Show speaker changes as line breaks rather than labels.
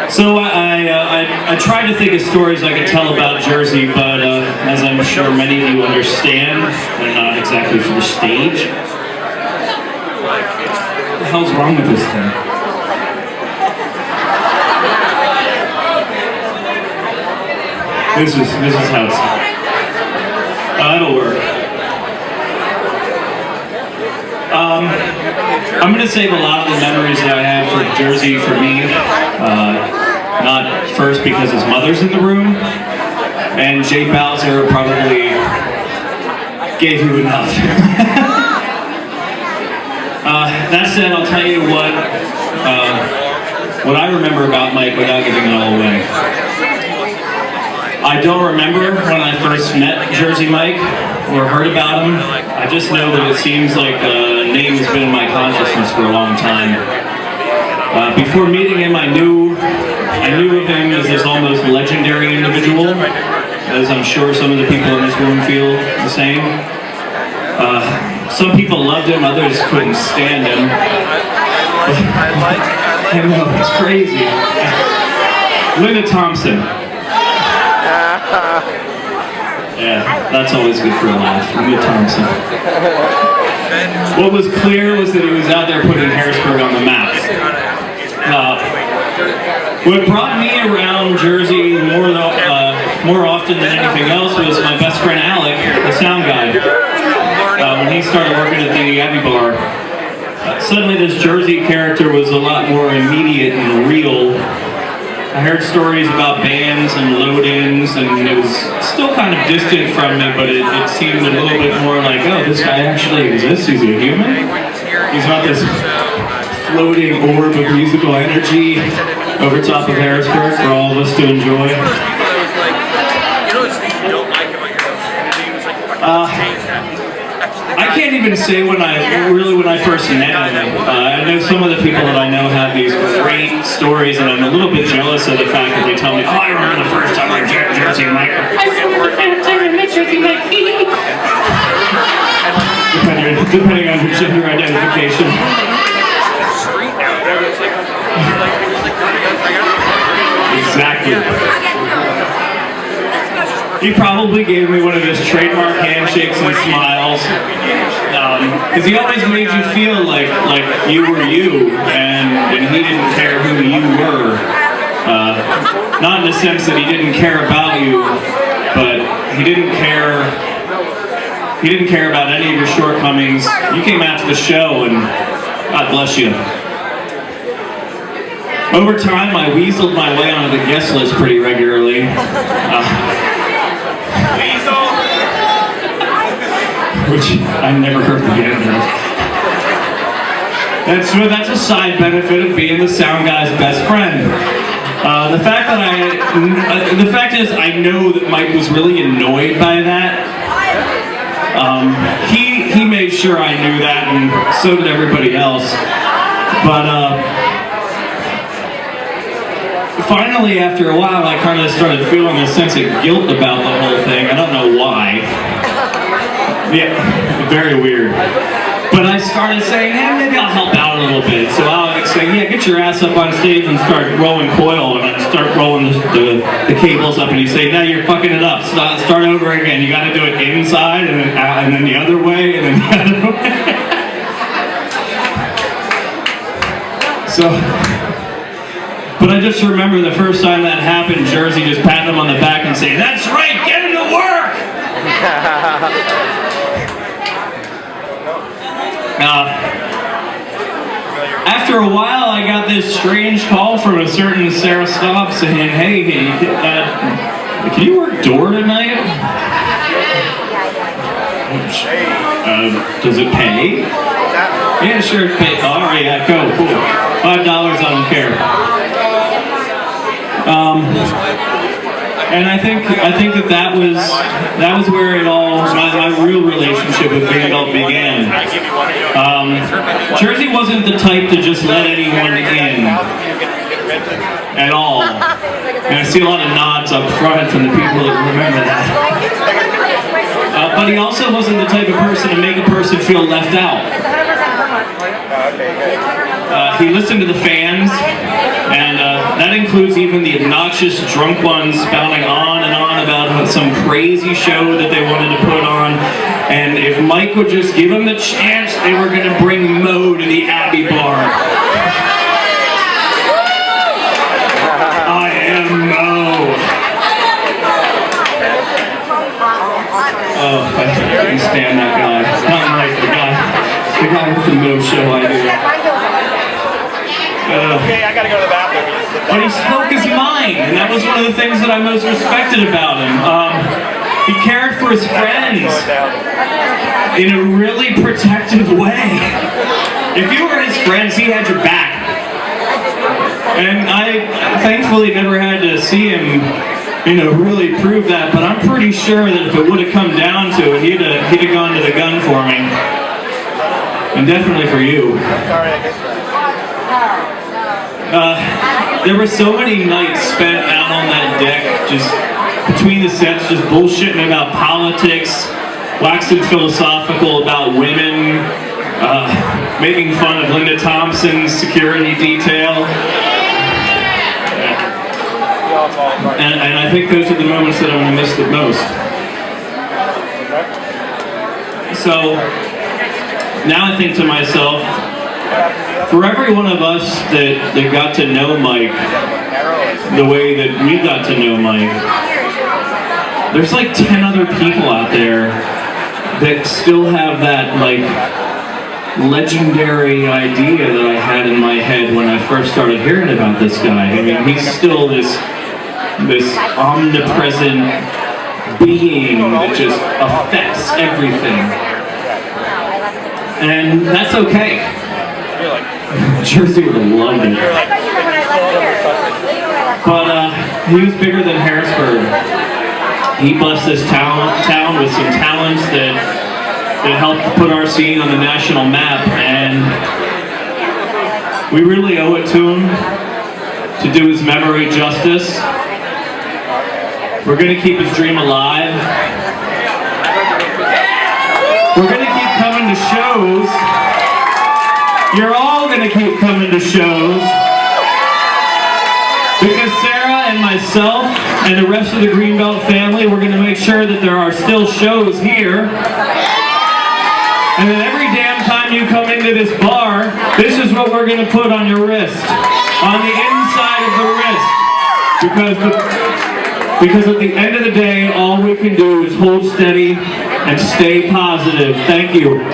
So I tried to think of stories I could tell about Jersey, but as I'm sure many of you understand, they're not exactly for the stage. What the hell's wrong with this thing? This is how it's. It'll work. I'm going to save a lot of the memories that I have for Jersey for me. Not first because his mother's in the room, and Jay Bowser probably gave you enough. That said, I'll tell you what I remember about Mike without giving it all away. I don't remember when I first met JerseyMike or heard about him. I just know that it seems like the name has been in my consciousness for a long time. Before meeting him, I knew of him as this almost legendary individual, as I'm sure some of the people in this room feel the same. Some people loved him, others couldn't stand him. I know, it's crazy. Linda Thompson. Yeah, that's always good for a laugh. Linda Thompson. What was clear was that he was out there putting Harrisburg on the map. What brought me around Jersey more often than anything else was my best friend Alec, the sound guy. When he started working at the Abbey Bar, suddenly this Jersey character was a lot more immediate and real. I heard stories about bands and load-ins, and it was still kind of distant from me, but it seemed a little bit more like, oh, this guy actually exists, he's a human? He's not this floating orb of musical energy over top of Harrisburg for all of us to enjoy. I can't even say when I first met him. I know some of the people that I know have these great stories, and I'm a little bit jealous of the fact that they tell me, oh, I remember the first time I met JerseyMike. I remember the first time I met JerseyMike. Depending on your gender identification. Exactly. He probably gave me one of his trademark handshakes and smiles, because he always made you feel like you were you, and he didn't care who you were. Not in the sense that he didn't care about you, but he didn't care about any of your shortcomings. You came out to the show, and God bless you. Over time, I weaseled my way onto the guest list pretty regularly. Which I never heard the end of. That's a side benefit of being the sound guy's best friend. The fact is, I know that Mike was really annoyed by that. He made sure I knew that, and so did everybody else. But finally, after a while, I kind of started feeling a sense of guilt about the whole thing. I don't know why. Yeah, very weird. But I started saying, hey, maybe I'll help out a little bit. So I'll say, yeah, get your ass up on stage and start rolling coil. And I start rolling the cables up, and you say, now you're fucking it up. Start over again. You got to do it inside, and then the other way, and then the other way. So, but I just remember the first time that happened, Jersey just patting him on the back and saying, that's right, get him to work! After a while, I got this strange call from a certain Sarah Staub saying, hey, can you work door tonight? Does it pay? Yeah, sure, it pays. All right, yeah, go, cool. $5, I don't care. And I think that was where it all, my real relationship with Vandal began. Jersey wasn't the type to just let anyone in at all. And I see a lot of nods up front from the people that remember that. But he also wasn't the type of person to make a person feel left out. He listened to the fans, and that includes even the obnoxious drunk ones spouting on and on about some crazy show that they wanted to put on. And if Mike would just give them the chance, they were going to bring Mo to the Abbey Bar. I am Mo. Oh, I can't stand that guy. Not Mike, the guy with the Mo show idea.
Okay, I gotta go to the bathroom.
But he spoke his mind, and that was one of the things that I most respected about him. He cared for his friends in a really protective way. If you were his friends, he had your back. And I thankfully never had to see him, really prove that, but I'm pretty sure that if it would have come down to it, he'd have gone to the gun for me. And definitely for you. There were so many nights spent out on that deck, just between the sets, just bullshitting about politics, waxing philosophical about women, making fun of Linda Thompson's security detail. And I think those are the moments that I'm going to miss the most. So, now I think to myself, for every one of us that got to know Mike the way that we got to know Mike, there's like 10 other people out there that still have that like legendary idea that I had in my head when I first started hearing about this guy. I mean, he's still this omnipresent being that just affects everything. And that's okay. Jersey would have loved it. But he was bigger than Harrisburg. He blessed this town with some talents that helped put our scene on the national map, and we really owe it to him to do his memory justice. We're going to keep his dream alive. We're going to keep coming to shows. You're all going to keep coming to shows, because Sarah and myself and the rest of the Greenbelt family, we're going to make sure that there are still shows here. And then every damn time you come into this bar, this is what we're going to put on your wrist, on the inside of the wrist, because at the end of the day, all we can do is hold steady and stay positive. Thank you.